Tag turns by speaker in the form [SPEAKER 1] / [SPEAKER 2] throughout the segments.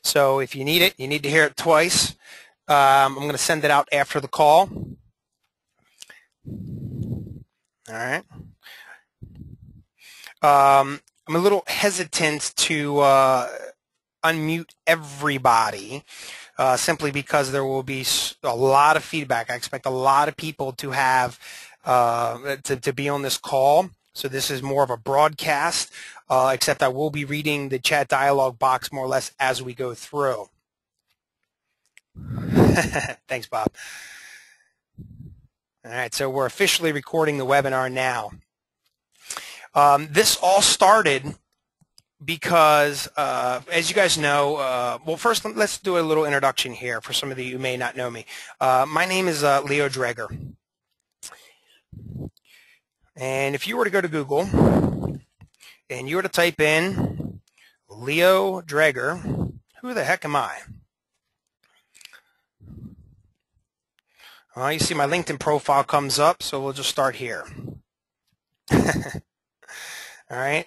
[SPEAKER 1] So if you need it, you need to hear it twice. I'm going to send it out after the call. All right. I'm a little hesitant to unmute everybody simply because there will be a lot of feedback. I expect a lot of people to have to be on this call. So this is more of a broadcast, except I will be reading the chat dialog box more or less as we go through. Thanks, Bob. All right, so we're officially recording the webinar now. This all started because, as you guys know, well, first let's do a little introduction here for some of you who may not know me. My name is Leo Dregier. And if you were to go to Google and you were to type in Leo Dregier, who the heck am I? You see my LinkedIn profile comes up, so we'll just start here. All right.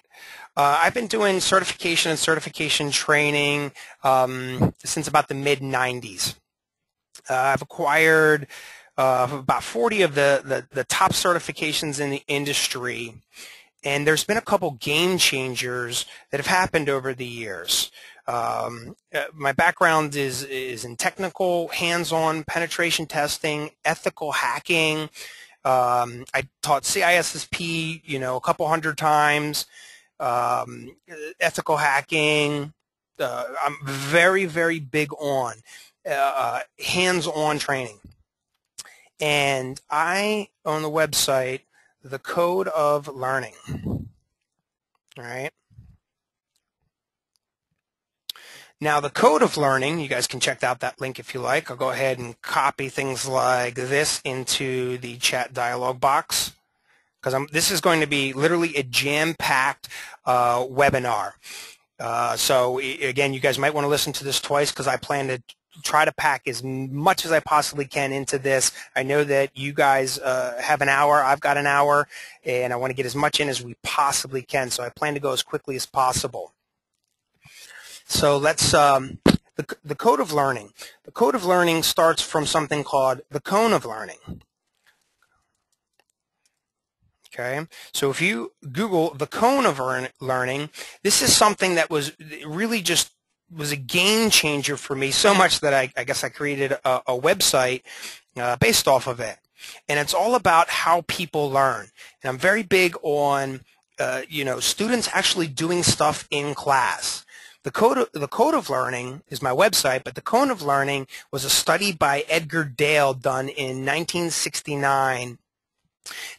[SPEAKER 1] I've been doing certification and certification training since about the mid-90s. I've acquired about 40 of the top certifications in the industry, and there's been a couple game changers that have happened over the years. My background is in technical, hands-on penetration testing, ethical hacking. I taught CISSP, a couple hundred times. Ethical hacking. I'm very, very big on hands-on training. And I own the website, The Code of Learning. All right. Now, the Code of Learning, you guys can check out that link if you like. I'll go ahead and copy things like this into the chat dialog box, because this is going to be literally a jam-packed webinar. So again, you guys might want to listen to this twice because I plan to try to pack as much as I possibly can into this. I know that you guys have an hour, I've got an hour, and I want to get as much in as we possibly can, so I plan to go as quickly as possible. So let's, the Code of Learning. The Code of Learning starts from something called the Cone of Learning. Okay, so if you Google the Cone of Learning, this is something that was really just was a game changer for me, so much that I guess I created a website based off of it. And it's all about how people learn. And I'm very big on, students actually doing stuff in class. The Code of Learning is my website, but the Code of Learning was a study by Edgar Dale done in 1969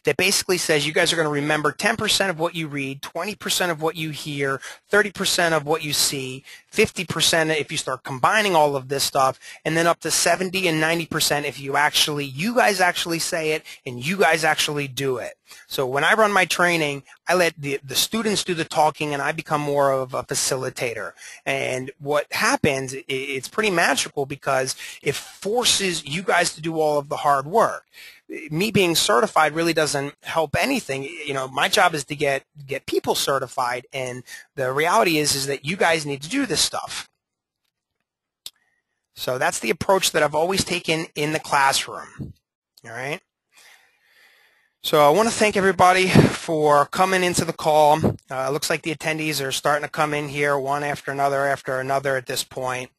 [SPEAKER 1] that basically says you guys are going to remember 10% of what you read, 20% of what you hear, 30% of what you see, 50% if you start combining all of this stuff, and then up to 70 and 90% if you guys actually say it and you guys actually do it. So when I run my training, I let the students do the talking and I become more of a facilitator. And what happens, it's pretty magical because it forces you guys to do all of the hard work. Me being certified really doesn't help anything. My job is to get people certified, and the reality is that you guys need to do this stuff. So that's the approach that I've always taken in the classroom. All right. So I want to thank everybody for coming into the call. It looks like the attendees are starting to come in here one after another at this point.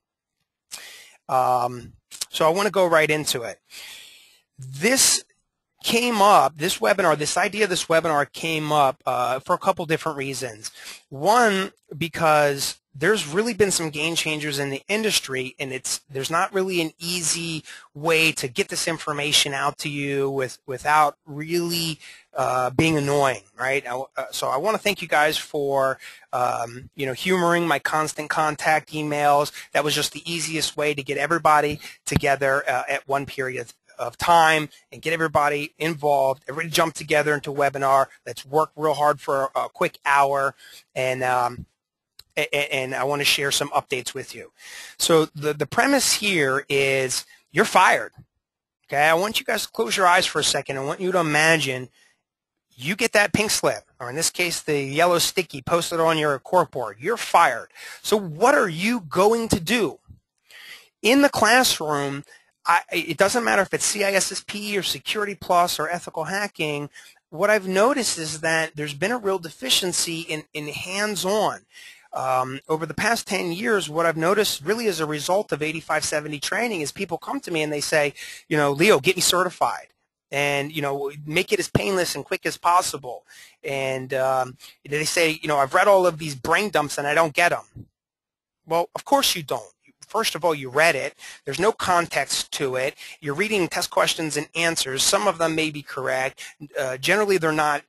[SPEAKER 1] So I want to go right into it. This came up, this idea of this webinar came up for a couple different reasons. One, because there's really been some game changers in the industry, and there's not really an easy way to get this information out to you without really being annoying, right? So I want to thank you guys for humoring my constant contact emails. That was just the easiest way to get everybody together at one period of time and get everybody involved, everybody jump together into a webinar. Let's work real hard for a quick hour, and I want to share some updates with you. So the premise here is you're fired. Okay, I want you guys to close your eyes for a second. I want you to imagine you get that pink slip, or in this case, the yellow sticky posted on your corkboard. You're fired. So what are you going to do? In the classroom, it doesn't matter if it's CISSP or Security Plus or ethical hacking. What I've noticed is that there's been a real deficiency in hands-on. Over the past 10 years, what I've noticed really as a result of 8570 training is people come to me and they say, you know, Leo, get me certified. And, you know, make it as painless and quick as possible. And they say, you know, I've read all of these brain dumps and I don't get them. Well, of course you don't. First of all, you read it. There's no context to it. You're reading test questions and answers. Some of them may be correct. Generally, they're not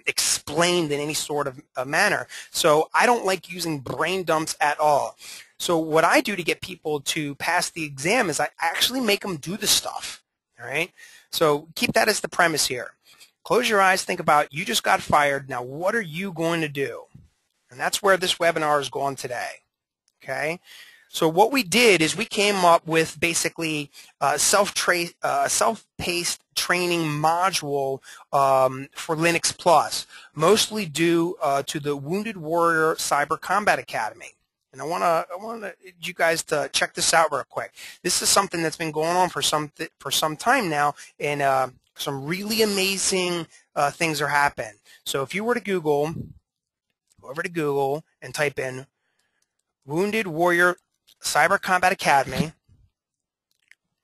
[SPEAKER 1] explained in any sort of manner. So I don't like using brain dumps at all. So what I do to get people to pass the exam is I actually make them do the stuff. All right? So keep that as the premise here. Close your eyes. Think about, you just got fired. Now, what are you going to do? And that's where this webinar is going today. Okay? So what we did is we came up with basically a self-paced training module for Linux Plus, mostly due to the Wounded Warrior Cyber Combat Academy. And I want you guys to check this out real quick. This is something that's been going on for some time now, and some really amazing things are happening. So if you were to go over to Google and type in Wounded Warrior Cyber Combat Academy,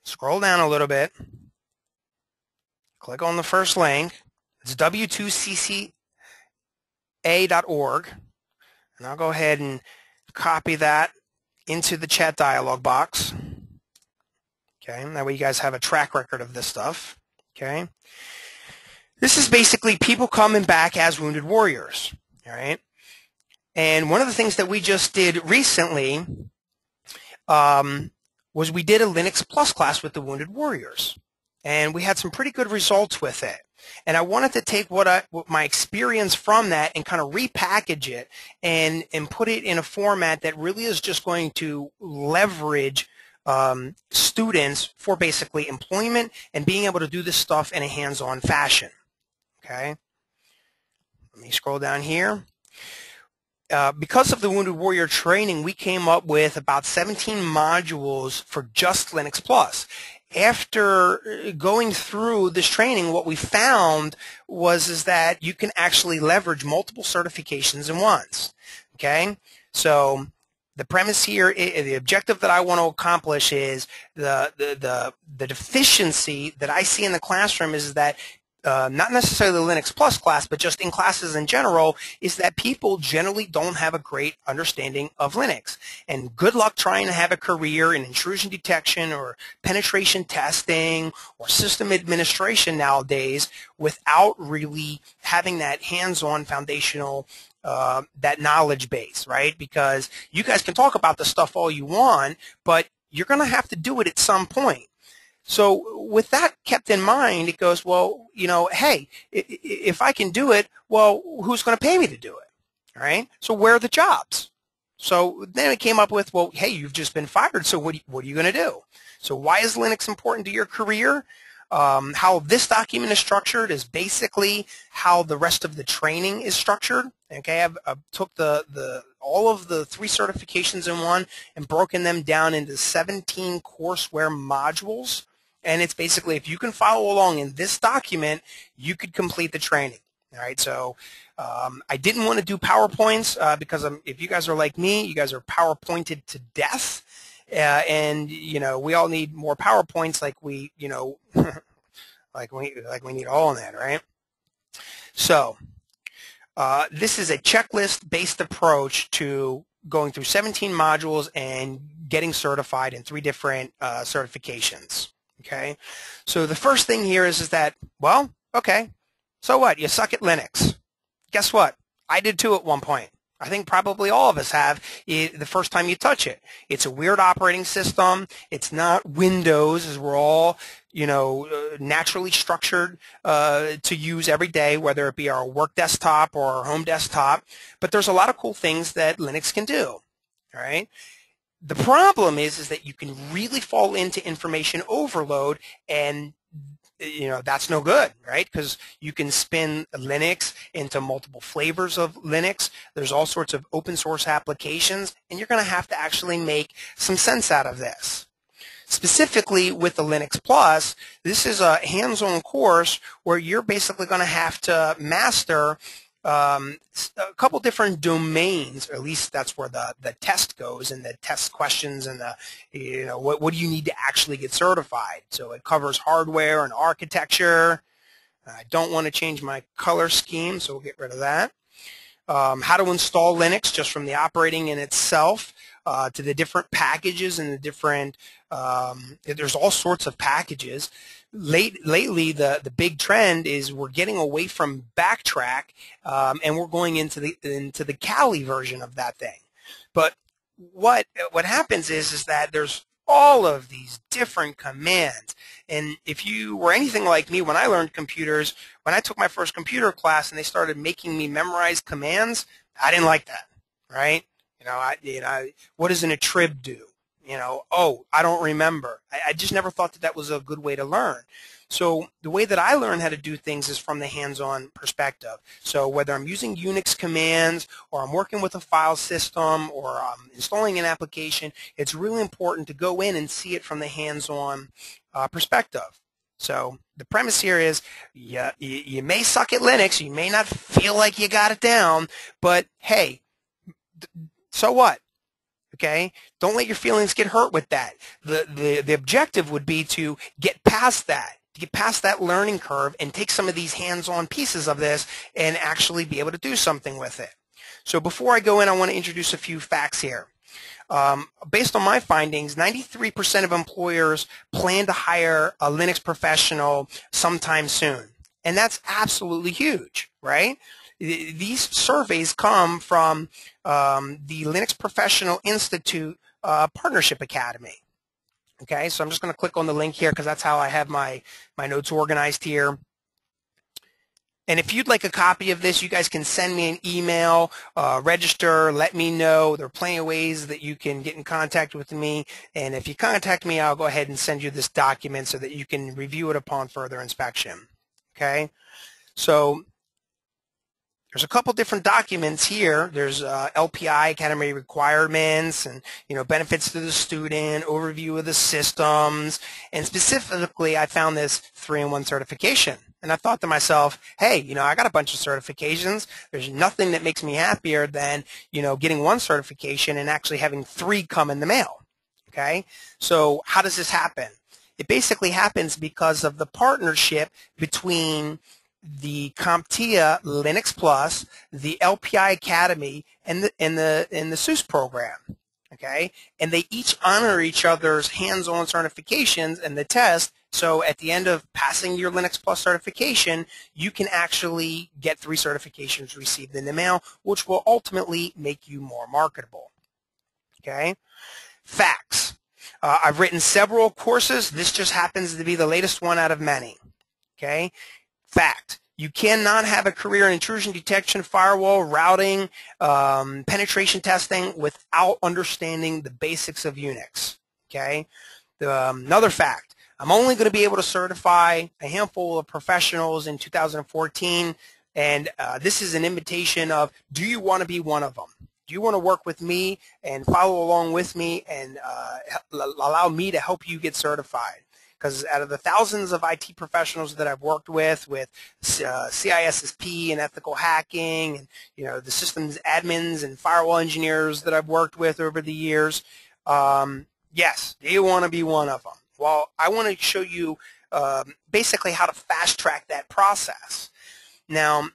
[SPEAKER 1] scroll down a little bit, click on the first link. It's w2cca.org, and I'll go ahead and copy that into the chat dialog box. Okay, that way you guys have a track record of this stuff. Okay, this is basically people coming back as wounded warriors. All right, and one of the things that we just did recently was we did a Linux Plus class with the Wounded Warriors, and we had some pretty good results with it. And I wanted to take what my experience from that and kind of repackage it and put it in a format that really is just going to leverage students for basically employment and being able to do this stuff in a hands-on fashion. Okay, let me scroll down here. Because of the Wounded Warrior training, we came up with about 17 modules for just Linux Plus. After going through this training, what we found is that you can actually leverage multiple certifications in once. Okay, so the premise here, the objective that I want to accomplish is the deficiency that I see in the classroom is that not necessarily the Linux Plus class, but just in classes in general, is that people generally don't have a great understanding of Linux. And good luck trying to have a career in intrusion detection or penetration testing or system administration nowadays without really having that hands-on foundational that knowledge base, right? Because you guys can talk about the stuff all you want, but you're going to have to do it at some point. So with that kept in mind, it goes, well, you know, hey, if I can do it, well, who's going to pay me to do it? All right? So where are the jobs? So then it came up with, well, hey, you've just been fired, so what are you going to do? So why is Linux important to your career? How this document is structured is basically how the rest of the training is structured. Okay, I've took all of the 3 certifications in one and broken them down into 17 courseware modules. And it's basically, if you can follow along in this document, you could complete the training. All right, so I didn't want to do PowerPoints because if you guys are like me, you guys are PowerPointed to death. And you know, we all need more PowerPoints, like we, you know, like we need all in that, right? So this is a checklist-based approach to going through 17 modules and getting certified in 3 different certifications. Okay, so the first thing here is that, well, okay, so what? You suck at Linux. Guess what? I did too at one point. I think probably all of us have the first time you touch it. It's a weird operating system. It's not Windows, as we're all, you know, naturally structured to use every day, whether it be our work desktop or our home desktop. But there's a lot of cool things that Linux can do. All right. The problem is that you can really fall into information overload, and that's no good, right? Because you can spin Linux into multiple flavors of Linux. There's all sorts of open source applications, and you're going to have to actually make some sense out of this. Specifically with the Linux Plus, this is a hands-on course where you're basically going to have to master a couple different domains, or at least that's where the test goes, and the test questions, and what do you need to actually get certified. So it covers hardware and architecture. I don't want to change my color scheme, so we'll get rid of that. How to install Linux just from the operating in itself to the different packages and the different, there's all sorts of packages. Lately, the big trend is we're getting away from Backtrack, and we're going into the Kali version of that thing. But what happens is that there's all of these different commands. And if you were anything like me when I learned computers, when I took my first computer class and they started making me memorize commands, I didn't like that, right? What does an attrib do? Oh, I don't remember. I just never thought that was a good way to learn. So the way that I learn how to do things is from the hands-on perspective. So whether I'm using Unix commands, or I'm working with a file system, or I'm installing an application, it's really important to go in and see it from the hands-on perspective. So the premise here is you may suck at Linux, you may not feel like you got it down, but hey, so what? Okay, don't let your feelings get hurt with that. The objective would be to get past that, learning curve, and take some of these hands-on pieces of this and actually be able to do something with it. So before I go in, I want to introduce a few facts here. Based on my findings, 93% of employers plan to hire a Linux professional sometime soon, and that's absolutely huge, right? These surveys come from the Linux Professional Institute Partnership Academy. Okay, so I'm just going to click on the link here because that's how I have my notes organized here. And if you'd like a copy of this, you guys can send me an email, register, let me know. There are plenty of ways that you can get in contact with me. And if you contact me, I'll go ahead and send you this document so that you can review it upon further inspection. Okay, so there's a couple different documents here. There's LPI Academy requirements and benefits to the student, overview of the systems, and specifically I found this 3-in-1 certification. And I thought to myself, hey, I got a bunch of certifications. There's nothing that makes me happier than getting one certification and actually having 3 come in the mail. Okay, so how does this happen? It basically happens because of the partnership between the CompTIA Linux Plus, the LPI Academy, and the SUSE program. Okay, and they each honor each other's hands-on certifications and the test. So at the end of passing your Linux Plus certification, you can actually get 3 certifications received in the mail, which will ultimately make you more marketable. Okay, facts. I've written several courses. This just happens to be the latest one out of many. Okay. Fact, you cannot have a career in intrusion detection, firewall, routing, penetration testing without understanding the basics of Unix. Okay. Another fact, I'm only going to be able to certify a handful of professionals in 2014, and this is an invitation of, do you want to be one of them? Do you want to work with me and follow along with me and allow me to help you get certified? Because out of the thousands of IT professionals that I've worked with CISSP and ethical hacking, and the systems admins and firewall engineers that I've worked with over the years, yes, do you want to be one of them? Well, I want to show you basically how to fast track that process. Now,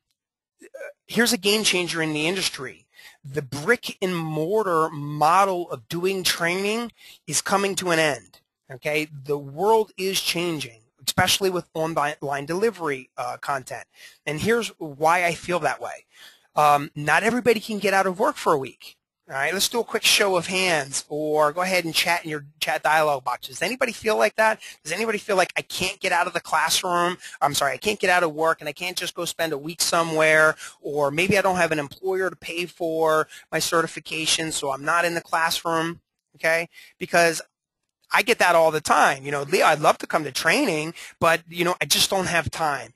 [SPEAKER 1] here's a game changer in the industry. The brick and mortar model of doing training is coming to an end. Okay, the world is changing, especially with online delivery content. And here's why I feel that way. Not everybody can get out of work for a week. All right, let's do a quick show of hands, or go ahead and chat in your chat dialog box. Does anybody feel like that? Does anybody feel like I can't get out of the classroom? I can't get out of work and I can't just go spend a week somewhere, or maybe I don't have an employer to pay for my certification, so I'm not in the classroom, okay? Because I get that all the time. Leo, I'd love to come to training, but, I just don't have time.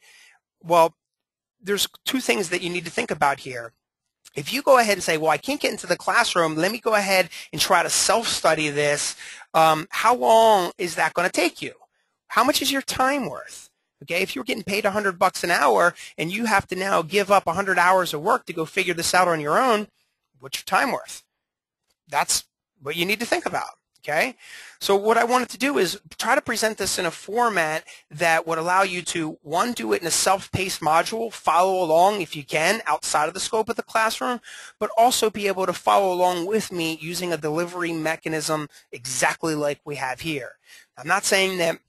[SPEAKER 1] Well, there's two things that you need to think about here. If you go ahead and say, well, I can't get into the classroom, let me go ahead and try to self-study this, how long is that going to take you? How much is your time worth? Okay, if you're getting paid $100 an hour and you have to now give up 100 hours of work to go figure this out on your own, what's your time worth? That's what you need to think about. Okay, so what I wanted to do is try to present this in a format that would allow you to, one, do it in a self-paced module, follow along if you can outside of the scope of the classroom, but also be able to follow along with me using a delivery mechanism exactly like we have here. I'm not saying that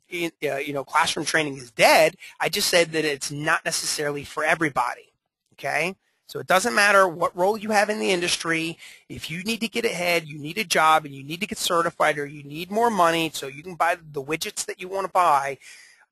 [SPEAKER 1] classroom training is dead. I just said that it's not necessarily for everybody. Okay. So it doesn't matter what role you have in the industry. If you need to get ahead, you need a job, and you need to get certified, or you need more money so you can buy the widgets that you want to buy,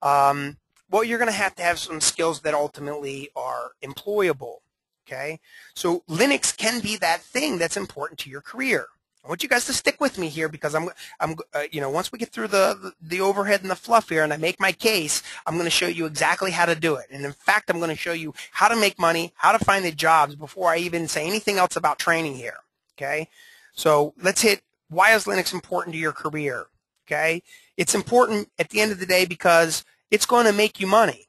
[SPEAKER 1] well, you're going to have some skills that ultimately are employable. Okay? So Linux can be that thing that's important to your career. I want you guys to stick with me here because once we get through the overhead and the fluff here and I make my case, I'm going to show you exactly how to do it. And in fact, I'm going to show you how to make money, how to find the jobs before I even say anything else about training here. Okay? So let's hit, why is Linux important to your career? Okay? It's important at the end of the day because it's going to make you money.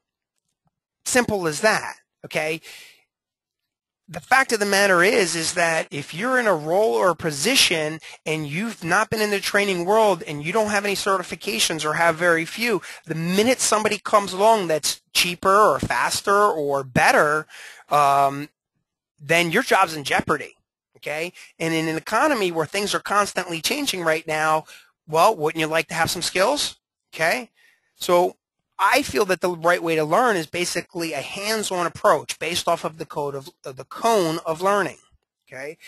[SPEAKER 1] Simple as that. Okay? The fact of the matter is that if you're in a role or a position and you've not been in the training world and you don't have any certifications or have very few, the minute somebody comes along that's cheaper or faster or better, then your job's in jeopardy, okay? And in an economy where things are constantly changing right now, well, wouldn't you like to have some skills, okay? So I feel that the right way to learn is basically a hands-on approach based off of the cone of learning. Okay,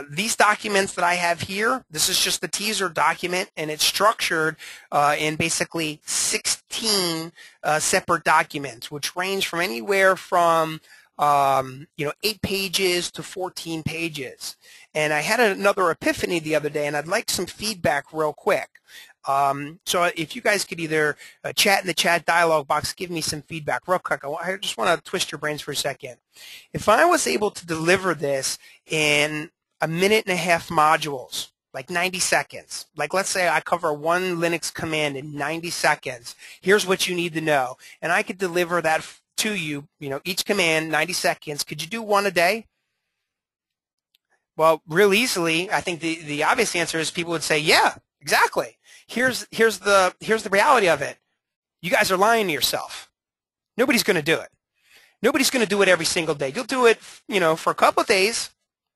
[SPEAKER 1] these documents that I have here, this is just the teaser document, and it's structured in basically 16 separate documents, which range from anywhere from 8 pages to 14 pages. And I had another epiphany the other day, and I'd like some feedback real quick. So if you guys could either chat in the chat dialog box, give me some feedback real quick. I just want to twist your brains for a second. If I was able to deliver this in 1.5 modules, like 90 seconds, like let's say I cover one Linux command in 90 seconds, here's what you need to know, and I could deliver that to you, each command, 90 seconds, could you do one a day? Well, real easily, I think the obvious answer is people would say, yeah, exactly. Here's the reality of it. You guys are lying to yourself. Nobody's going to do it. Nobody's going to do it every single day. You'll do it, for a couple of days,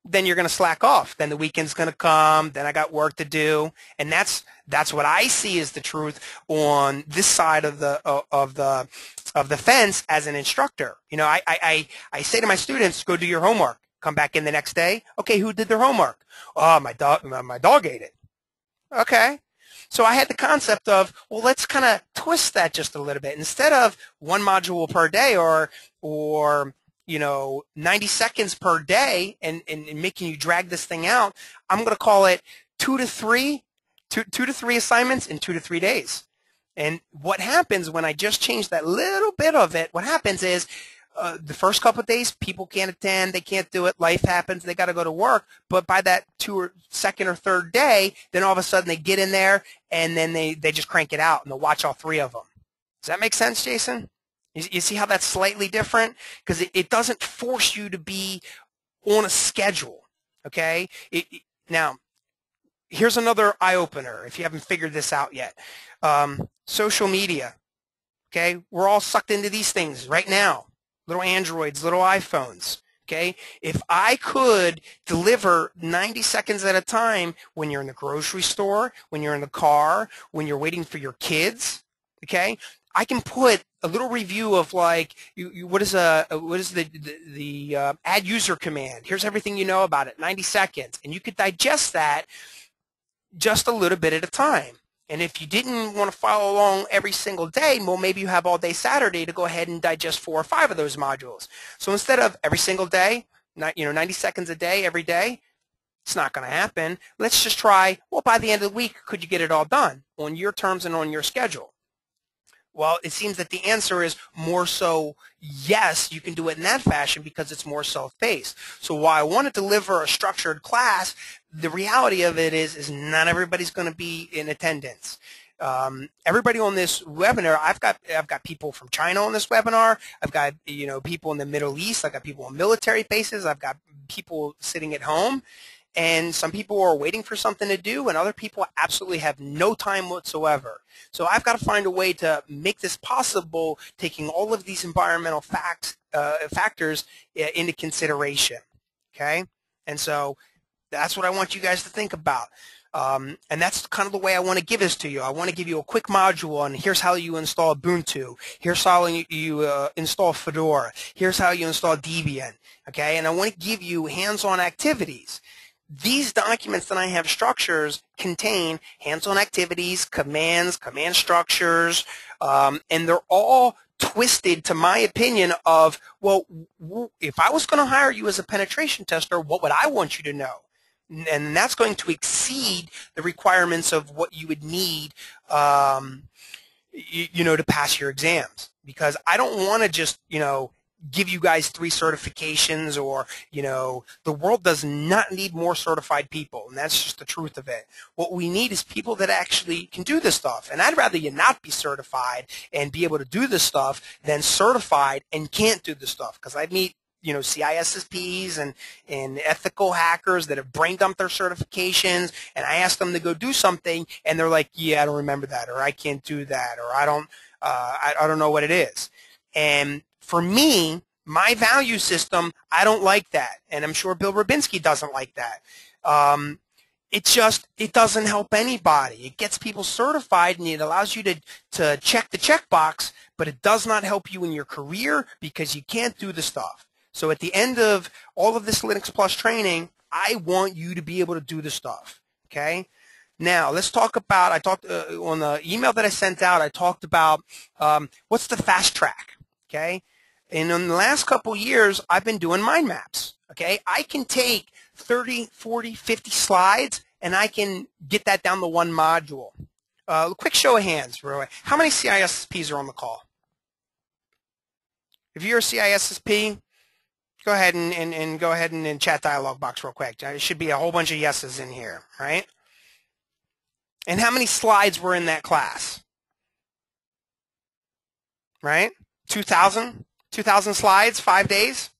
[SPEAKER 1] then you're going to slack off. Then the weekend's going to come. Then I got work to do, and that's what I see as the truth on this side of the fence as an instructor. I say to my students, go do your homework. Come back in the next day. Okay, who did their homework? Oh, my dog ate it. Okay. So I had the concept of, well, let's kind of twist that just a little bit. Instead of one module per day or 90 seconds per day and making you drag this thing out, I'm going to call it 2 to 3 assignments in 2 to 3 days. And what happens when I just change that little bit of it, what happens is the first couple of days, people can't attend, they can't do it, life happens, they got to go to work, but by that second or third day, then all of a sudden they get in there, and then they just crank it out, and they'll watch all 3 of them. Does that make sense, Jason? You see how that's slightly different? Because it doesn't force you to be on a schedule, okay? Now, here's another eye-opener, if you haven't figured this out yet. Social media, okay? We're all sucked into these things right now. Little Androids, little iPhones, okay? If I could deliver 90 seconds at a time when you're in the grocery store, when you're in the car, when you're waiting for your kids, okay? I can put a little review of like, what is the add user command? Here's everything you know about it, 90 seconds. And you could digest that just a little bit at a time. And if you didn't want to follow along every single day, well, maybe you have all day Saturday to go ahead and digest 4 or 5 of those modules. So instead of every single day, 90 seconds a day, every day, It's not going to happen. Let's just try, well, by the end of the week, could you get it all done on your terms and on your schedule? Well, it seems that the answer is more so yes, you can do it in that fashion because it's more self-paced. So while I want to deliver a structured class, the reality of it is not everybody's going to be in attendance. Everybody on this webinar, I've got people from China on this webinar. I've got people in the Middle East. I've got people on military bases. I've got people sitting at home. And some people are waiting for something to do, and other people absolutely have no time whatsoever. So I've got to find a way to make this possible, taking all of these environmental factors into consideration. Okay? And so that's what I want you guys to think about. And that's kind of the way I want to give this to you. I want to give you a quick module on here's how you install Ubuntu. Here's how you install Fedora. Here's how you install Debian. Okay? And I want to give you hands-on activities. These documents that I have structures contain hands-on activities, commands, command structures, and they're all twisted, to my opinion, of, well, if I was going to hire you as a penetration tester, what would I want you to know? And that's going to exceed the requirements of what you would need, to pass your exams. Because I don't want to just, give you guys 3 certifications, or, the world does not need more certified people, and that's just the truth of it. What we need is people that actually can do this stuff, and I'd rather you not be certified and be able to do this stuff than certified and can't do the stuff, because I meet CISSPs and ethical hackers that have brain dumped their certifications, and I ask them to go do something, and they're like, yeah, I don't remember that, or I can't do that, or I don't know what it is. And for me, my value system, I don't like that, and I'm sure Bill Rabinski doesn't like that. It doesn't help anybody. It gets people certified, and it allows you to check the checkbox, but it does not help you in your career because you can't do the stuff. So at the end of all of this Linux Plus training, I want you to be able to do the stuff, okay? Now, let's talk about, I talked on the email that I sent out, I talked about what's the fast track, okay? And in the last couple years, I've been doing mind maps, okay? I can take 30, 40, 50 slides, and I can get that down to 1 module. A quick show of hands, really. How many CISSPs are on the call? If you're a CISSP, go ahead and go ahead and chat dialog box real quick. There should be a whole bunch of yeses in here, right? And how many slides were in that class? Right? 2,000? 2,000 slides, 5 days?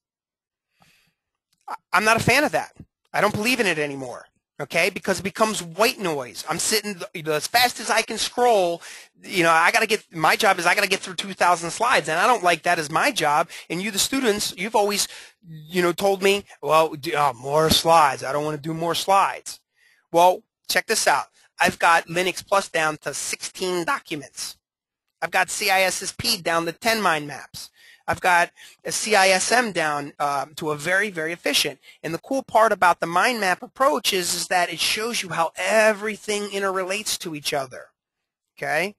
[SPEAKER 1] I'm not a fan of that. I don't believe in it anymore, okay? Because it becomes white noise. I'm sitting as fast as I can scroll. My job is I got to get through 2,000 slides, and I don't like that as my job. And you, the students, you've always, told me, well, more slides. I don't want to do more slides. Well, check this out. I've got Linux Plus down to 16 documents. I've got CISSP down to 10 mind maps. I've got a CISM down to a very, very efficient. And the cool part about the mind map approach is that it shows you how everything interrelates to each other. Okay?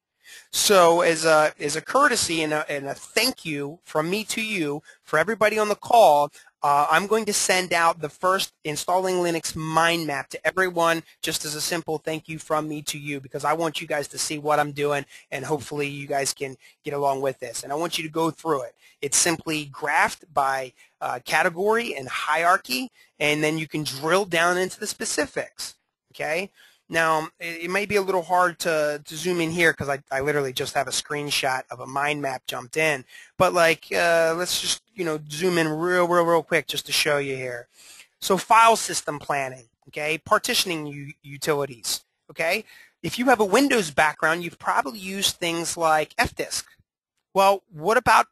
[SPEAKER 1] So as a courtesy and a thank you from me to you, for everybody on the call, I'm going to send out the first Installing Linux mind map to everyone, just as a simple thank you from me to you, because I want you guys to see what I'm doing, and hopefully you guys can get along with this. And I want you to go through it. It's simply graphed by category and hierarchy, and then you can drill down into the specifics. Okay? Now, it may be a little hard to zoom in here because I literally just have a screenshot of a mind map jumped in. But let's just zoom in real quick just to show you here. So file system planning, okay, partitioning utilities, okay. If you have a Windows background, you've probably used things like fdisk. Well, what about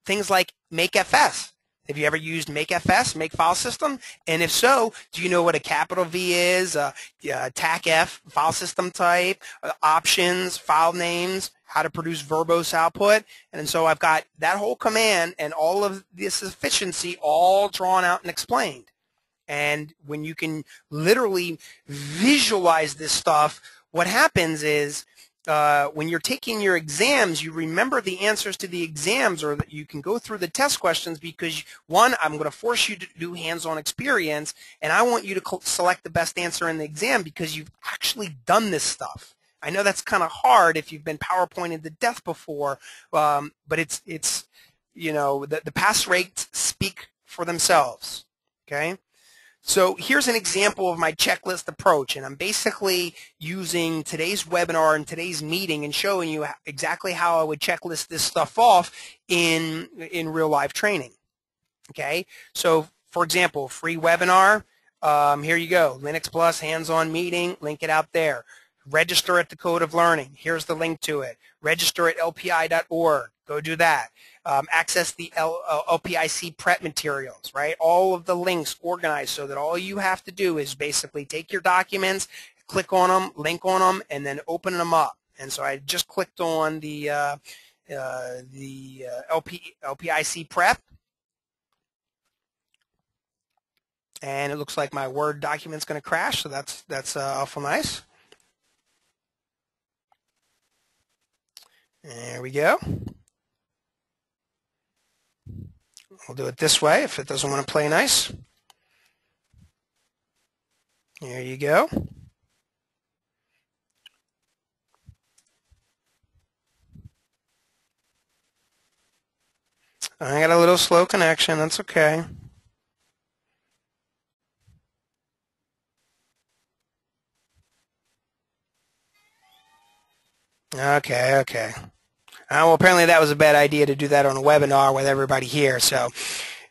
[SPEAKER 1] things like makefs? Have you ever used makefs, make file system? And if so, do you know what a capital V is, TACF, file system type, options, file names, how to produce verbose output? And so I've got that whole command and all of this efficiency all drawn out and explained. And when you can literally visualize this stuff, what happens is when you're taking your exams, you remember the answers to the exams, or that you can go through the test questions, because one, I'm going to force you to do hands-on experience, and I want you to select the best answer in the exam because you've actually done this stuff. I know that's kind of hard if you've been PowerPointed to death before, but it's you know, the pass rates speak for themselves. Okay. So here's an example of my checklist approach, and I'm basically using today's webinar and today's meeting and showing you exactly how I would checklist this stuff off in real life training. Okay, so for example, free webinar, here you go, Linux Plus hands-on meeting, link it out there. Register at the Code of Learning, here's the link to it. Register at lpi.org, go do that. Access the LPIC prep materials, right? All of the links organized so that all you have to do is basically take your documents, click on them, link on them, and then open them up. And so I just clicked on the LPIC prep, and it looks like my Word document's going to crash, so that's awful nice. There we go. We'll do it this way if it doesn't want to play nice. There you go. I got a little slow connection. That's okay. Okay. Well, apparently that was a bad idea to do that on a webinar with everybody here. So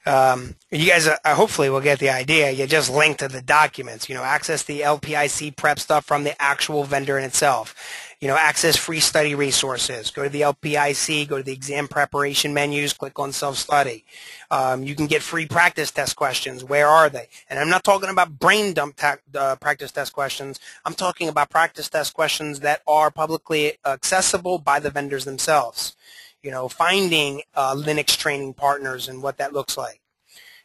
[SPEAKER 1] you guys hopefully will get the idea. You just link to the documents. You know, access the LPIC prep stuff from the actual vendor in itself. You know, access free study resources. Go to the LPIC, go to the exam preparation menus, click on self-study. You can get free practice test questions. Where are they? And I'm not talking about brain dump practice test questions. I'm talking about practice test questions that are publicly accessible by the vendors themselves. You know, finding Linux training partners and what that looks like.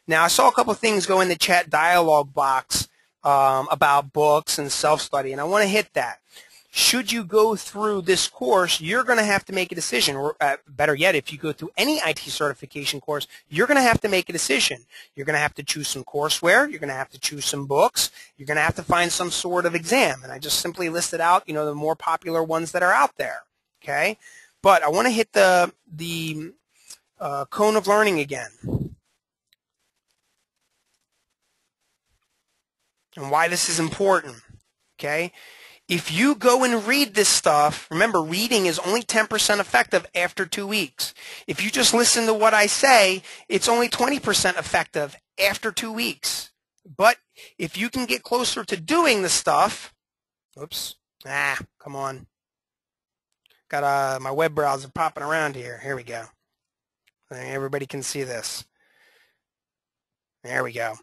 [SPEAKER 1] Now, I saw a couple of things go in the chat dialog box about books and self-study, and I want to hit that. Should you go through this course, you're going to have to make a decision, or better yet, if you go through any IT certification course, you're going to have to make a decision. You're going to have to choose some courseware. You're going to have to choose some books. You're going to have to find some sort of exam, and I just simply listed out, you know, the more popular ones that are out there. Okay, but I want to hit the cone of learning again, and why this is important. Okay. If you go and read this stuff, remember, reading is only 10% effective after 2 weeks. If you just listen to what I say, it's only 20% effective after 2 weeks. But if you can get closer to doing the stuff, oops, come on. Got my web browser popping around here. Here we go. Everybody can see this. There we go.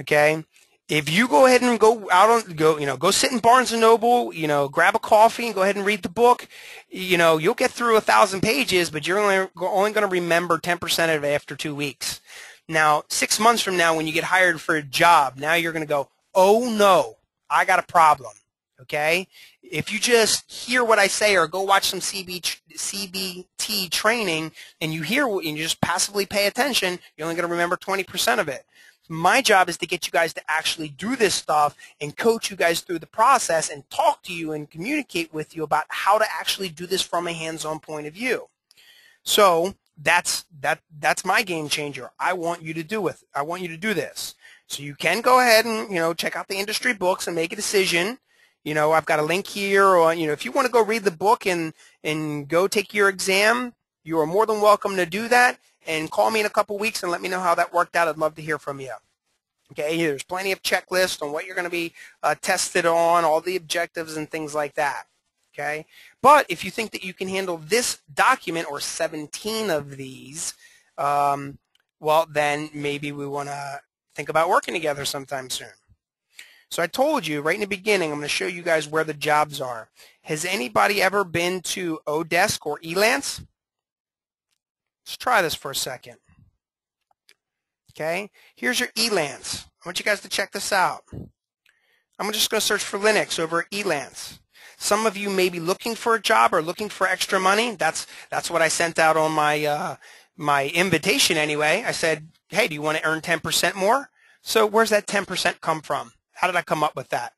[SPEAKER 1] Okay. If you go ahead and go sit in Barnes & Noble, you know, grab a coffee and go ahead and read the book, you know, you'll get through 1,000 pages, but you're only going to remember 10% of it after 2 weeks. Now, 6 months from now, when you get hired for a job, now you're going to go, oh no, I got a problem. Okay? If you just hear what I say or go watch some CBT training and you hear and you just passively pay attention, you're only going to remember 20% of it. My job is to get you guys to actually do this stuff and coach you guys through the process and talk to you and communicate with you about how to actually do this from a hands-on point of view. So that's my game changer. I want you to do it. I want you to do this. So you can go ahead and, you know, check out the industry books and make a decision. You know, I've got a link here, or, you know, if you want to go read the book and go take your exam, you are more than welcome to do that. And call me in a couple weeks and let me know how that worked out. I'd love to hear from you. Okay, there's plenty of checklists on what you're going to be tested on, all the objectives and things like that. Okay, but if you think that you can handle this document or 17 of these, well, then maybe we want to think about working together sometime soon. So I told you right in the beginning, I'm going to show you guys where the jobs are. Has anybody ever been to Odesk or Elance? Let's try this for a second. Okay, here's your Elance. I want you guys to check this out. I'm just going to search for Linux over Elance. Some of you may be looking for a job or looking for extra money. That's what I sent out on my my invitation anyway. I said, hey, do you want to earn 10% more? So where's that 10% come from? How did I come up with that?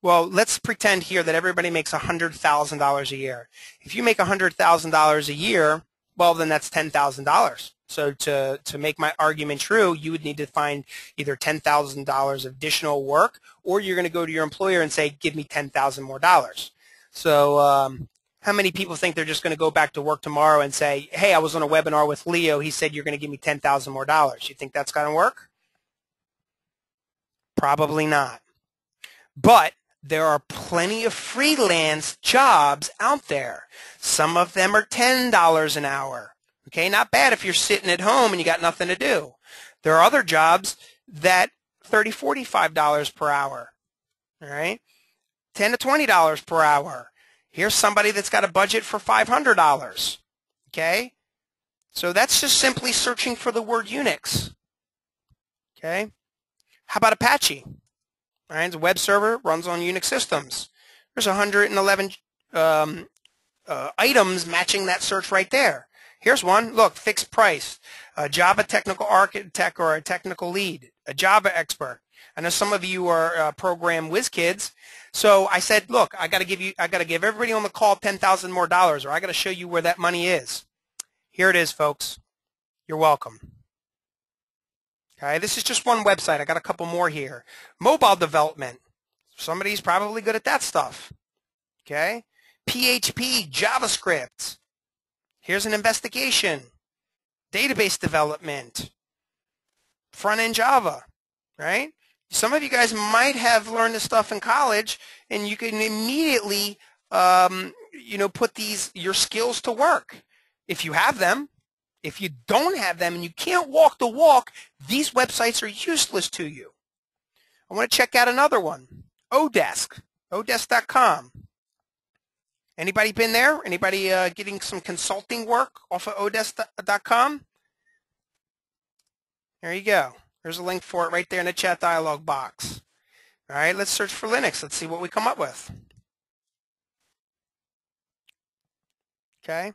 [SPEAKER 1] Well, let's pretend here that everybody makes $100,000 a year. If you make $100,000 a year, well, then that's $10,000. So to make my argument true, you would need to find either $10,000 of additional work, or you're going to go to your employer and say, give me $10,000 more dollars. So how many people think they're just going to go back to work tomorrow and say, hey, I was on a webinar with Leo. He said you're going to give me $10,000 more dollars. You think that's going to work? Probably not. But there are plenty of freelance jobs out there. Some of them are $10 an hour. Okay, not bad if you're sitting at home and you got nothing to do. There are other jobs that $30, $45 per hour. All right, $10 to $20 per hour. Here's somebody that's got a budget for $500. Okay, so that's just simply searching for the word Unix. Okay, how about Apache? All right, it's a web server, runs on Unix systems. There's 111 items matching that search right there. Here's one. Look, fixed price, a Java technical architect or a technical lead, a Java expert. I know some of you are program whiz kids. So I said, look, I got to give everybody on the call $10,000 more dollars, or I got to show you where that money is. Here it is, folks. You're welcome. Okay, this is just one website. I got a couple more here. Mobile development. Somebody's probably good at that stuff. Okay, PHP, JavaScript. Here's an investigation. Database development. Front-end Java, right? Some of you guys might have learned this stuff in college, and you can immediately, put your skills to work if you have them. If you don't have them and you can't walk the walk, these websites are useless to you. I want to check out another one. Odeskcom. Anybody been there? Anybody getting some consulting work off of Odeskcom? There you go. There's a link for it right there in the chat dialog box. All right, let's search for Linux. Let's see what we come up with. Okay.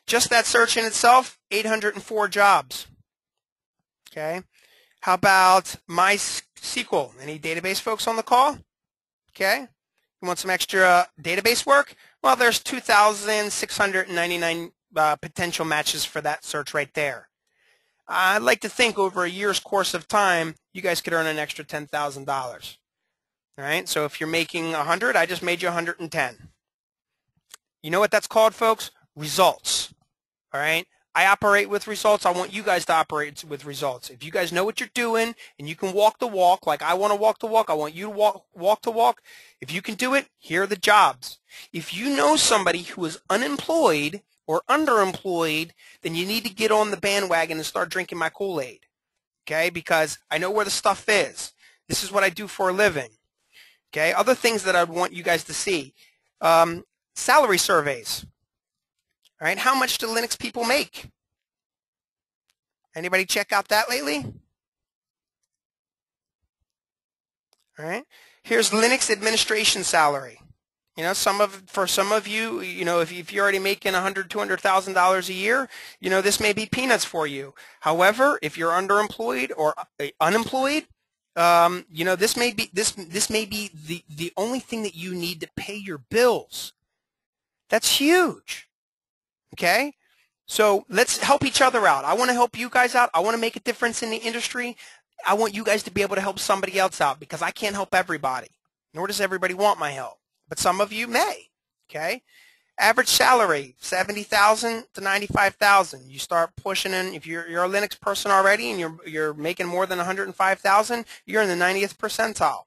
[SPEAKER 1] Just that search in itself, 804 jobs. Okay. How about MySQL? Any database folks on the call? Okay. You want some extra database work? Well, there's 2,699 potential matches for that search right there. I'd like to think over a year's course of time, you guys could earn an extra $10,000. All right. So if you're making 100, I just made you 110. You know what that's called, folks? Results. All right. I operate with results. I want you guys to operate with results. If you guys know what you're doing and you can walk the walk, like I want to walk the walk, I want you to walk the walk. If you can do it, here are the jobs. If you know somebody who is unemployed or underemployed, then you need to get on the bandwagon and start drinking my Kool-Aid. Okay? Because I know where the stuff is. This is what I do for a living. Okay? Other things that I'd want you guys to see. Salary surveys. All right, how much do Linux people make? Anybody check out that lately? All right, here's Linux administration salary. You know, for some of you, if you're already making $100,000, $200,000 a year, this may be peanuts for you. However, if you're underemployed or unemployed, this may be the only thing that you need to pay your bills. That's huge. Okay, so let's help each other out. I want to help you guys out. I want to make a difference in the industry. I want you guys to be able to help somebody else out because I can't help everybody, nor does everybody want my help. But some of you may. Okay, average salary $70,000 to $95,000. You start pushing in. If you're a Linux person already and you're making more than $105,000, you're in the 90th percentile.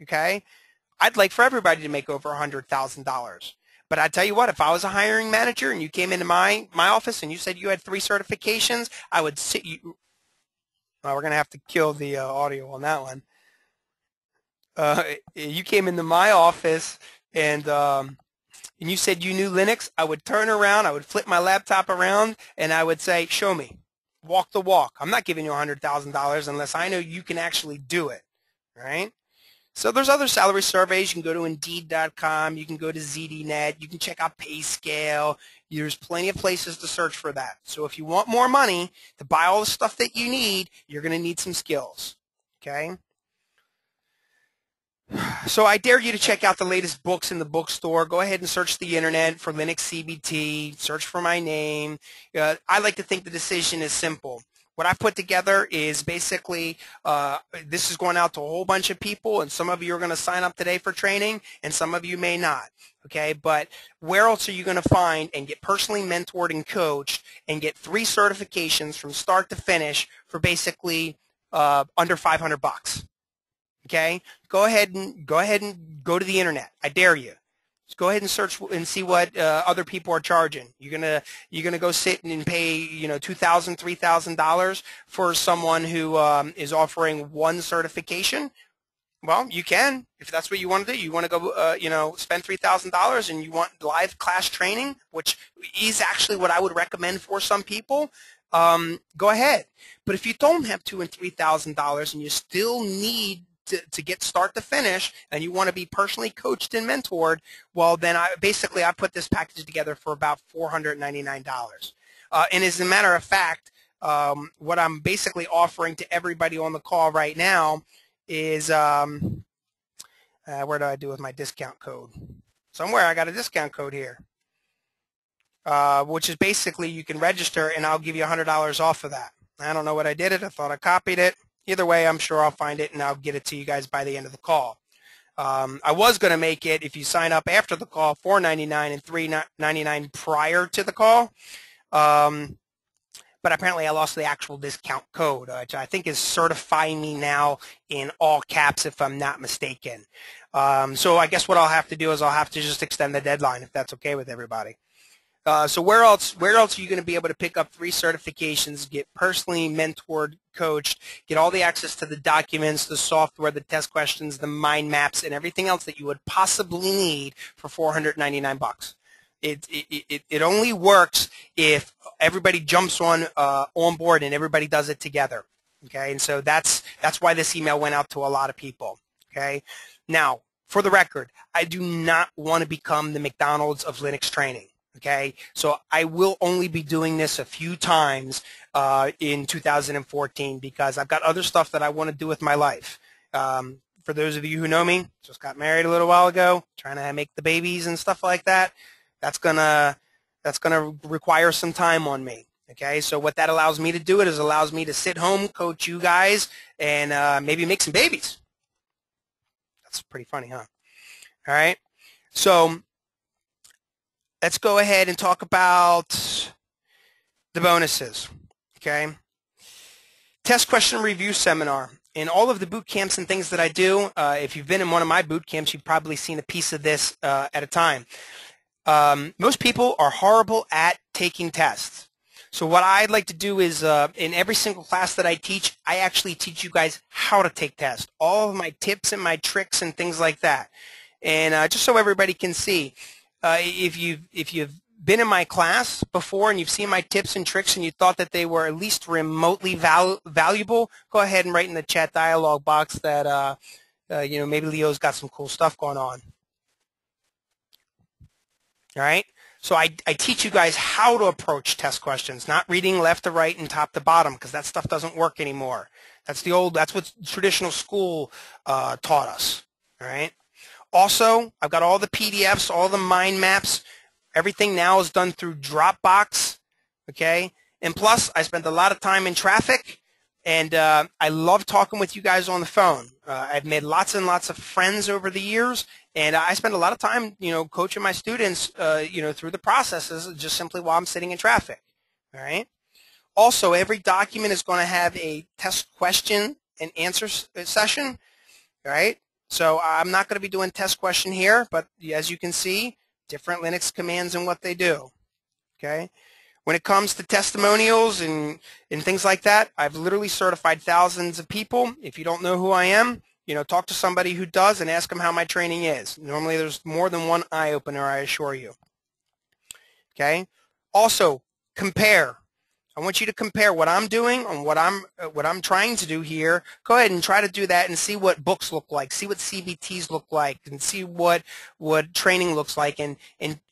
[SPEAKER 1] Okay, I'd like for everybody to make over $100,000. But I tell you what, if I was a hiring manager and you came into my office and you said you had 3 certifications, I would sit you. Well, we're going to have to kill the audio on that one. You came into my office and you said you knew Linux, I would turn around, I would flip my laptop around, and I would say, show me. Walk the walk. I'm not giving you $100,000 unless I know you can actually do it. Right? So there's other salary surveys. You can go to Indeed.com. You can go to ZDNet. You can check out PayScale. There's plenty of places to search for that. So if you want more money to buy all the stuff that you need, you're going to need some skills. Okay? So I dare you to check out the latest books in the bookstore. Go ahead and search the internet for Linux CBT. Search for my name. I like to think the decision is simple. What I put together is basically, this is going out to a whole bunch of people, and some of you are going to sign up today for training, and some of you may not, okay? But where else are you going to find and get personally mentored and coached and get 3 certifications from start to finish for basically under $500, okay? Go ahead and go to the internet. I dare you. Just go ahead and search and see what other people are charging. You're gonna go sit and pay $2,000, $3,000 for someone who is offering 1 certification. Well, you can if that's what you want to do. You want to go spend $3,000 and you want live class training, which is actually what I would recommend for some people. Go ahead. But if you don't have $2,000 and $3,000 and you still need to get start to finish, and you want to be personally coached and mentored, well, then I put this package together for about $499. And as a matter of fact, what I'm basically offering to everybody on the call right now is, where do I do with my discount code? Somewhere I got a discount code here, which is basically you can register and I'll give you $100 off of that. I don't know what I did it. I thought I copied it. Either way, I'm sure I'll find it and I'll get it to you guys by the end of the call. I was going to make it, if you sign up after the call, $4.99 and $3.99 prior to the call. But apparently I lost the actual discount code, which I think is certifying me now in all caps if I'm not mistaken. So I guess what I'll have to do is I'll have to just extend the deadline if that's okay with everybody. So where else are you going to be able to pick up 3 certifications, get personally mentored, coached, get all the access to the documents, the software, the test questions, the mind maps, and everything else that you would possibly need for $499? It only works if everybody jumps on board and everybody does it together. Okay, and so that's why this email went out to a lot of people. Okay, now for the record, I do not want to become the McDonald's of Linux training. Okay, so I will only be doing this a few times in 2014 because I've got other stuff that I want to do with my life. For those of you who know me, just got married a little while ago, trying to make the babies and stuff like that. That's gonna require some time on me. Okay, so what that allows me to do is allows me to sit home, coach you guys, and maybe make some babies. That's pretty funny, huh? All right, so let's go ahead and talk about the bonuses, okay? Test question review seminar. In all of the boot camps and things that I do, if you've been in one of my boot camps, you've probably seen a piece of this at a time. Most people are horrible at taking tests. So what I'd like to do is in every single class that I teach, I actually teach you guys how to take tests, all of my tips and my tricks and things like that. And just so everybody can see, if you've been in my class before and you've seen my tips and tricks and you thought that they were at least remotely valuable, go ahead and write in the chat dialog box that maybe Leo's got some cool stuff going on. All right, so I teach you guys how to approach test questions, not reading left to right and top to bottom, because that stuff doesn't work anymore. That's what traditional school taught us. All right. Also, I've got all the PDFs, all the mind maps. Everything now is done through Dropbox, okay? And plus, I spent a lot of time in traffic, and I love talking with you guys on the phone. I've made lots and lots of friends over the years, and I spend a lot of time, coaching my students, through the processes just simply while I'm sitting in traffic, all right? Also, every document is going to have a test question and answer session, all right? So I'm not going to be doing test question here, but as you can see, different Linux commands and what they do, okay? When it comes to testimonials and things like that, I've literally certified thousands of people. If you don't know who I am, talk to somebody who does and ask them how my training is. Normally there's more than one eye-opener, I assure you, okay? Also, compare. I want you to compare what I'm doing and what I'm trying to do here. Go ahead and try to do that and see what books look like, see what CBTs look like, and see what training looks like, and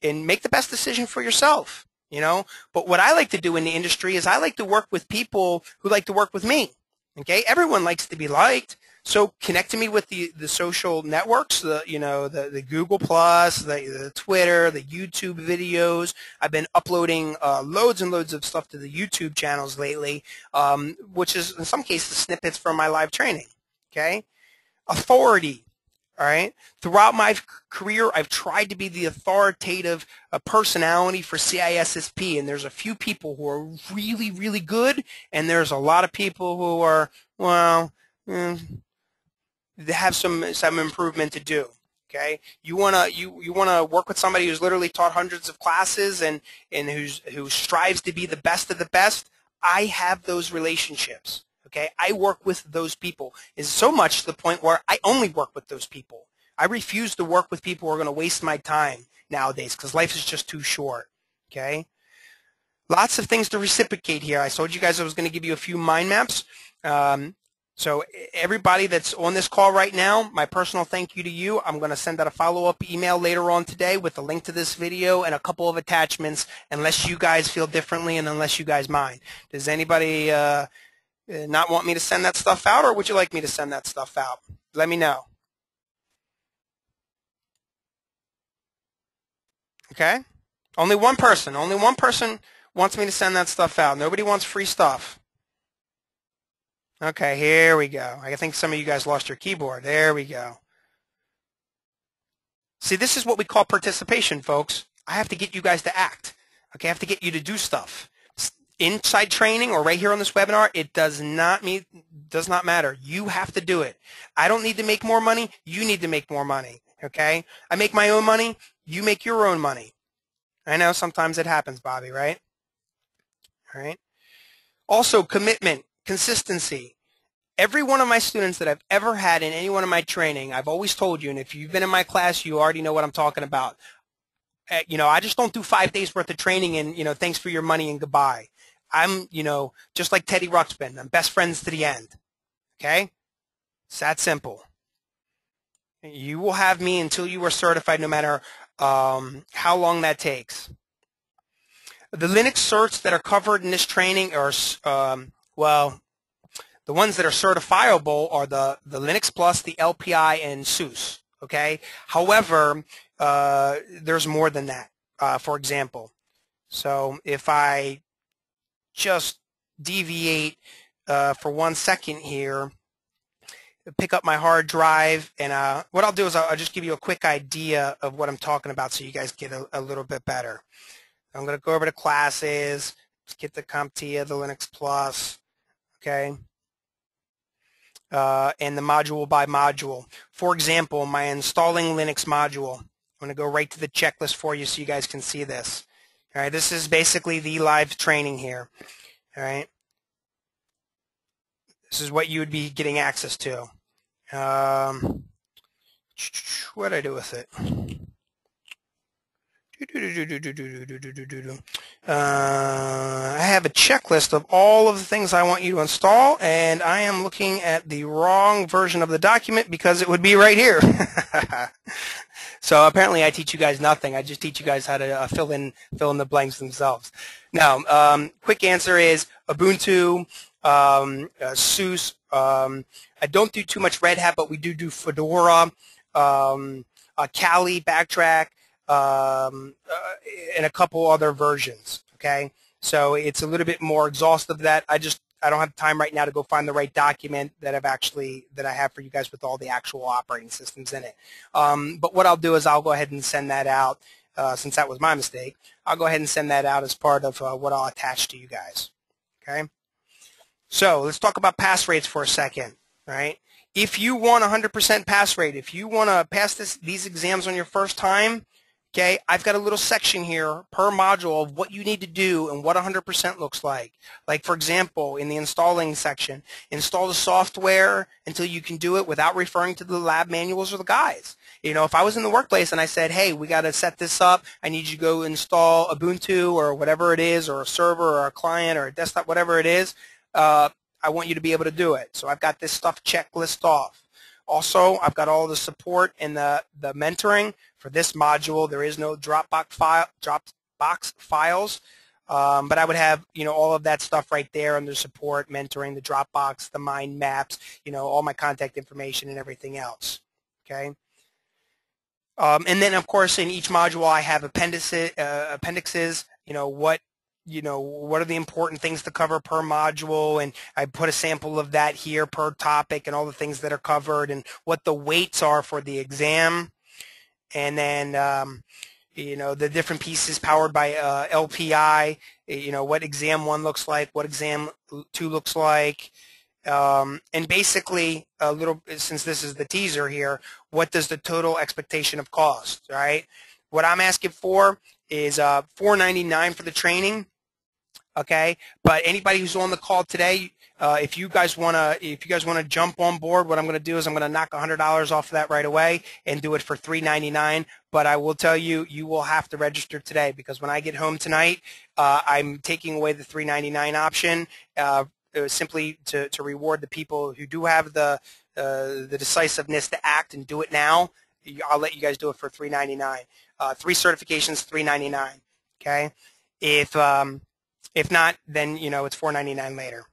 [SPEAKER 1] make the best decision for yourself. You know, but what I like to do in the industry is I like to work with people who like to work with me. Okay, everyone likes to be liked. So connect to me with the social networks, the Google Plus, the Twitter, the YouTube videos. I've been uploading loads and loads of stuff to the YouTube channels lately, which is in some cases snippets from my live training. Okay, authority. All right. Throughout my career, I've tried to be the authoritative personality for CISSP, and there's a few people who are really, really good, and there's a lot of people who are, well, they have some improvement to do. Okay, you wanna work with somebody who's literally taught hundreds of classes and who strives to be the best of the best. I have those relationships. Okay, I work with those people. It's so much to the point where I only work with those people. I refuse to work with people who are going to waste my time nowadays because life is just too short. Okay, lots of things to reciprocate here. I told you guys I was going to give you a few mind maps. So everybody that's on this call right now, my personal thank you to you. I'm going to send out a follow-up email later on today with a link to this video and a couple of attachments, unless you guys feel differently and unless you guys mind. Does anybody not want me to send that stuff out, or would you like me to send that stuff out? Let me know. Okay? Only one person wants me to send that stuff out. Nobody wants free stuff. Okay, here we go. I think some of you guys lost your keyboard. There we go. See, this is what we call participation, folks. I have to get you guys to act. Okay, I have to get you to do stuff. Inside training or right here on this webinar, it does not matter. You have to do it. I don't need to make more money. You need to make more money. Okay? I make my own money. You make your own money. I know sometimes it happens, Bobby, right? All right. Also, commitment, consistency. Every one of my students that I've ever had in any one of my training, I've always told you, and if you've been in my class, you already know what I'm talking about. I just don't do 5 days worth of training and, thanks for your money and goodbye. I'm, just like Teddy Ruxpin. I'm best friends to the end. Okay? It's that simple. You will have me until you are certified, no matter how long that takes. The Linux certs that are covered in this training are, well, the ones that are certifiable are the Linux Plus, the LPI, and SUSE. Okay? However, there's more than that, for example. So if I just deviate for 1 second here, pick up my hard drive, and what I'll do is I'll just give you a quick idea of what I'm talking about so you guys get a little bit better. I'm going to go over to classes, let's get the CompTIA, the Linux Plus, okay, and the module by module. For example, my installing Linux module, I'm going to go right to the checklist for you so you guys can see this. All right, this is basically the live training here. All right, this is what you would be getting access to. What did I do with it? I have a checklist of all of the things I want you to install, and I am looking at the wrong version of the document because it would be right here. So apparently I teach you guys nothing. I just teach you guys how to fill in the blanks themselves. Now, quick answer is Ubuntu, SUSE. I don't do too much Red Hat, but we do Fedora, Kali, Backtrack, and a couple other versions. Okay, so it's a little bit more exhaustive. That I don't have time right now to go find the right document that I have for you guys with all the actual operating systems in it. But what I'll do is I'll go ahead and send that out. Since that was my mistake, I'll go ahead and send that out as part of what I'll attach to you guys. Okay. So let's talk about pass rates for a second. All right. If you want 100% pass rate, if you want to pass these exams on your first time, okay, I've got a little section here per module of what you need to do and what 100% looks like. Like, for example, in the installing section, install the software until you can do it without referring to the lab manuals or the guides. if I was in the workplace and I said, hey, we got to set this up, I need you to go install Ubuntu or whatever it is, or a server or a client or a desktop, whatever it is, I want you to be able to do it. So I've got this stuff checklist off. Also, I've got all the support and the mentoring for this module. There is no Dropbox files, but I would have all of that stuff right there under support, mentoring, the Dropbox, the mind maps, all my contact information and everything else. Okay. And then of course in each module I have appendices. What are the important things to cover per module, and I put a sample of that here per topic and all the things that are covered and what the weights are for the exam, and then the different pieces powered by LPI, what exam 1 looks like, what exam 2 looks like, and basically a little, since this is the teaser here, what does the total expectation of cost, right? What I'm asking for is $4.99 for the training. Okay, but anybody who's on the call today, if you guys wanna jump on board, what I'm gonna do is I'm gonna knock $100 off of that right away and do it for $3.99. But I will tell you, you will have to register today, because when I get home tonight, I'm taking away the $3.99 option simply to reward the people who do have the decisiveness to act and do it now. I'll let you guys do it for $3.99. 3 certifications, $3.99. Okay, if not, then it's $4.99 later.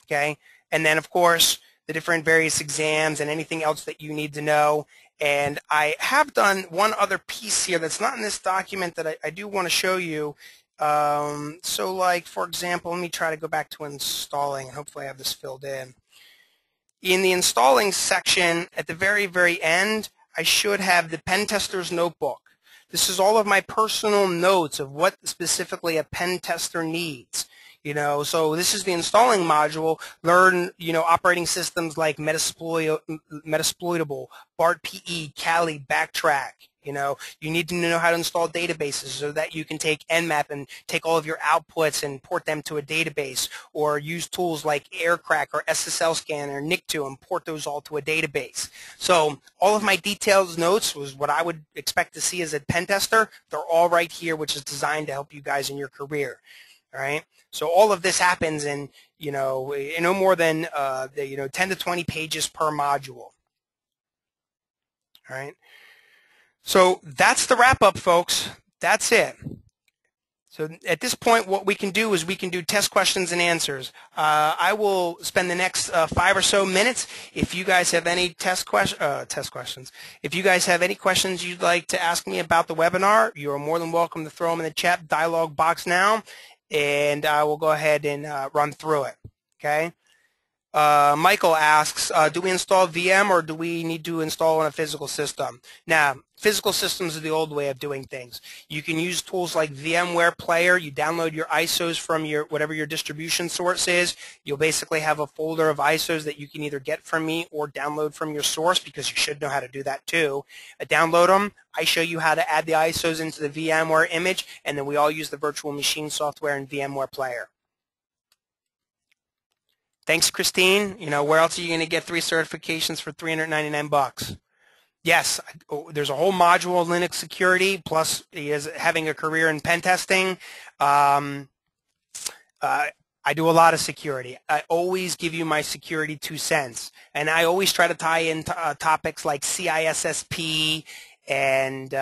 [SPEAKER 1] Okay, and then of course the different various exams and anything else that you need to know. And I have done one other piece here that's not in this document that I do want to show you. So like, for example, let me try to go back to installing, and hopefully I have this filled in. In the installing section at the very, very end, I should have the pen tester's notebook. This is all of my personal notes of what specifically a pen tester needs. So this is the installing module. Learn, operating systems like Metasploitable, BART PE, Kali, Backtrack. You need to know how to install databases so that you can take Nmap and take all of your outputs and port them to a database, or use tools like AirCrack or SSL Scanner, NIC2, and port those all to a database. So all of my detailed notes was what I would expect to see as a pen tester. They're all right here, which is designed to help you guys in your career. All right. So all of this happens in no more than 10 to 20 pages per module. All right. So that's the wrap-up, folks. That's it. So at this point, what we can do is we can do test questions and answers. I will spend the next 5 or so minutes. If you guys have any test questions, if you guys have any questions you'd like to ask me about the webinar, you are more than welcome to throw them in the chat dialog box now, and I will go ahead and run through it. Okay. Michael asks, do we install VM or do we need to install on a physical system? Now, physical systems are the old way of doing things. You can use tools like VMware Player. You download your ISOs from whatever your distribution source is. You'll basically have a folder of ISOs that you can either get from me or download from your source, because you should know how to do that too. Download them. I show you how to add the ISOs into the VMware image, and then we all use the virtual machine software in VMware Player. Thanks, Christine. Where else are you going to get 3 certifications for $399? Yes, there's a whole module of Linux security, plus having a career in pen testing. I do a lot of security. I always give you my security 2 cents, and I always try to tie in topics like CISSP and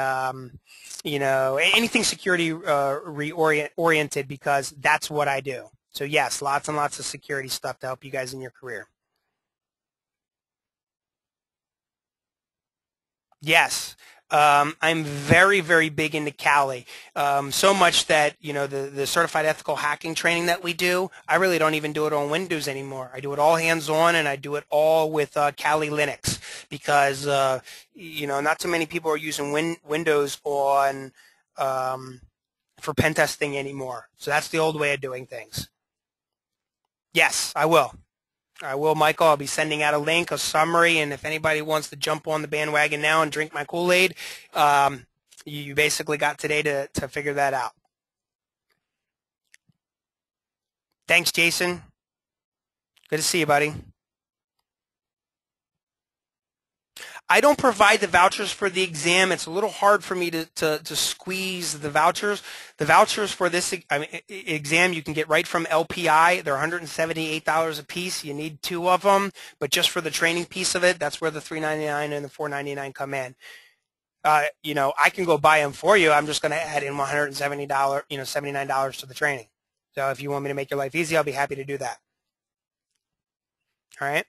[SPEAKER 1] anything security oriented, because that's what I do. So yes, lots and lots of security stuff to help you guys in your career. Yes, I'm very, very big into Kali, so much that the certified ethical hacking training that we do, I really don't even do it on Windows anymore. I do it all hands-on, and I do it all with Kali Linux, because not too many people are using Windows on for pen testing anymore. So that's the old way of doing things. Yes, I will. I will, Michael. I'll be sending out a link, a summary, and if anybody wants to jump on the bandwagon now and drink my Kool-Aid, you basically got today to figure that out. Thanks, Jason. Good to see you, buddy. I don't provide the vouchers for the exam. It's a little hard for me to squeeze the vouchers. The vouchers for this exam you can get right from LPI. They're $178 a piece. You need 2 of them, but just for the training piece of it, that's where the $399 and the $499 come in. You know, I can go buy them for you. I'm just going to add in $170, you know, $79 to the training. So if you want me to make your life easy, I'll be happy to do that. All right.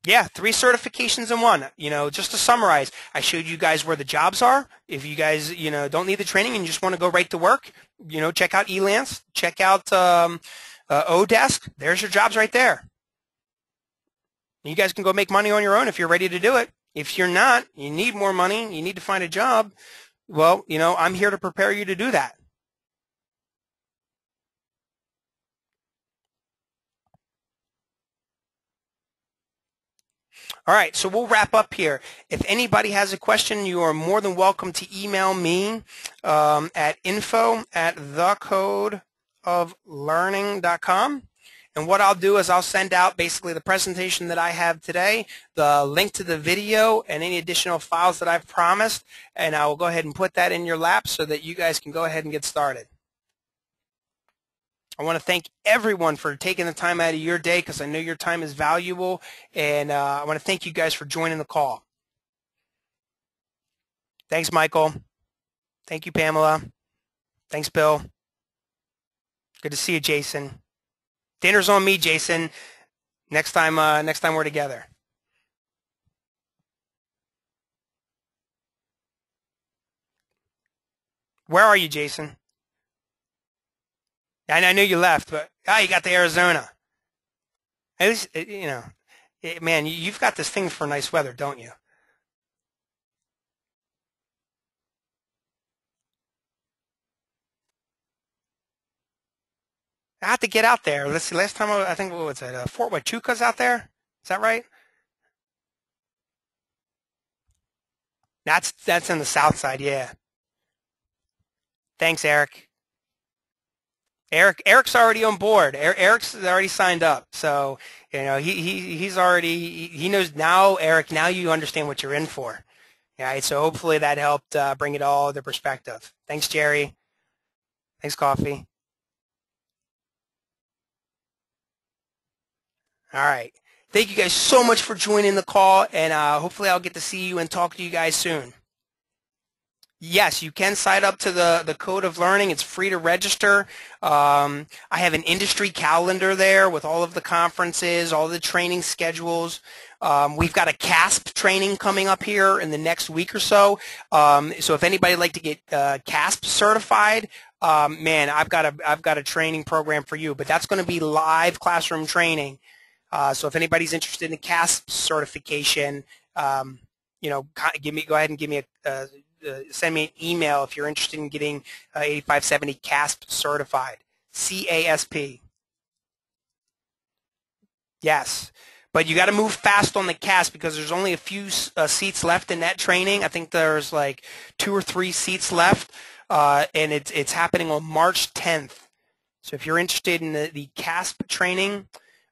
[SPEAKER 1] Yeah, 3 certifications in one. You know, just to summarize, I showed you guys where the jobs are. If you guys, you know, don't need the training and you just want to go right to work, you know, check out Elance, check out Odesk. There's your jobs right there. You guys can go make money on your own if you're ready to do it. If you're not, you need more money, you need to find a job, well, you know, I'm here to prepare you to do that. All right, so we'll wrap up here. If anybody has a question, you are more than welcome to email me at info@thecodeoflearning.com. And what I'll do is I'll send out basically the presentation that I have today, the link to the video, and any additional files that I've promised, and I will go ahead and put that in your lap so that you guys can go ahead and get started. I want to thank everyone for taking the time out of your day because I know your time is valuable, and I want to thank you guys for joining the call. Thanks, Michael. Thank you, Pamela. Thanks, Bill. Good to see you, Jason. Dinner's on me, Jason. Next time we're together. Where are you, Jason? I knew you left, but you got to Arizona. At least, you know, man, you've got this thing for nice weather, don't you? I have to get out there. Let's see. Last time I think what was it? Fort Huachuca's out there. Is that right? That's in the south side. Yeah. Thanks, Eric. Eric's already on board. Eric's already signed up. So you know he's already he knows now. Eric, now you understand what you're in for. All right. So hopefully that helped bring it all to perspective. Thanks, Jerry. Thanks, Coffee. All right. Thank you guys so much for joining the call, and hopefully I'll get to see you and talk to you guys soon. Yes, you can sign up to the Code of Learning. It's free to register. I have an industry calendar there with all of the conferences, all the training schedules. We've got a CASP training coming up here in the next week or so. So if anybody would like to get CASP certified, man, I've got a training program for you. But that's going to be live classroom training. So if anybody's interested in CASP certification, you know, go ahead and give me send me an email if you're interested in getting 8570 CASP certified. CASP. Yes. But you got to move fast on the CASP because there's only a few seats left in that training. I think there's like 2 or 3 seats left, and it's happening on March 10th. So if you're interested in the CASP training,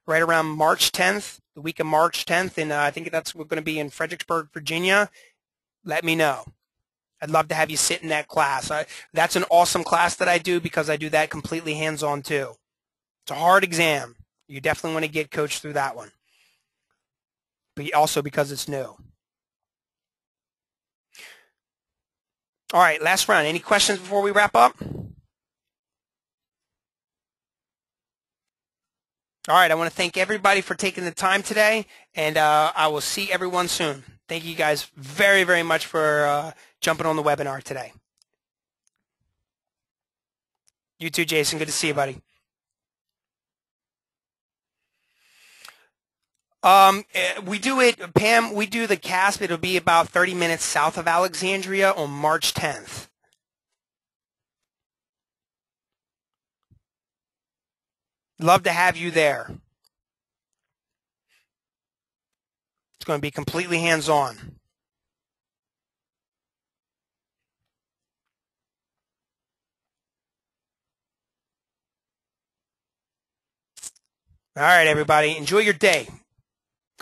[SPEAKER 1] right around March 10th, the week of March 10th, and I think that's going to be in Fredericksburg, Virginia, let me know. I'd love to have you sit in that class. That's an awesome class that I do because I do that completely hands-on too. It's a hard exam. You definitely want to get coached through that one, but also because it's new. All right, last round. Any questions before we wrap up? All right, I want to thank everybody for taking the time today, and I will see everyone soon. Thank you guys very, very much for jumping on the webinar today. You too, Jason. Good to see you, buddy. We do it, Pam, we do the CASP. It'll be about 30 minutes south of Alexandria on March 10th. Love to have you there. It's going to be completely hands-on. All right, everybody. Enjoy your day.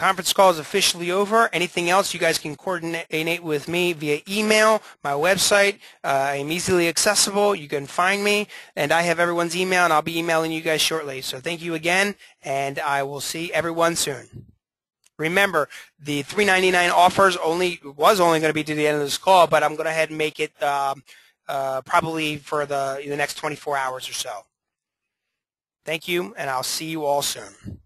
[SPEAKER 1] conference call is officially over. Anything else, you guys can coordinate with me via email, my website. I'm easily accessible. You can find me, and I have everyone's email, and I'll be emailing you guys shortly. So thank you again, and I will see everyone soon. Remember, the $3.99 offers was only going to be to the end of this call, but I'm going to go ahead and make it probably for the next 24 hours or so. Thank you, and I'll see you all soon.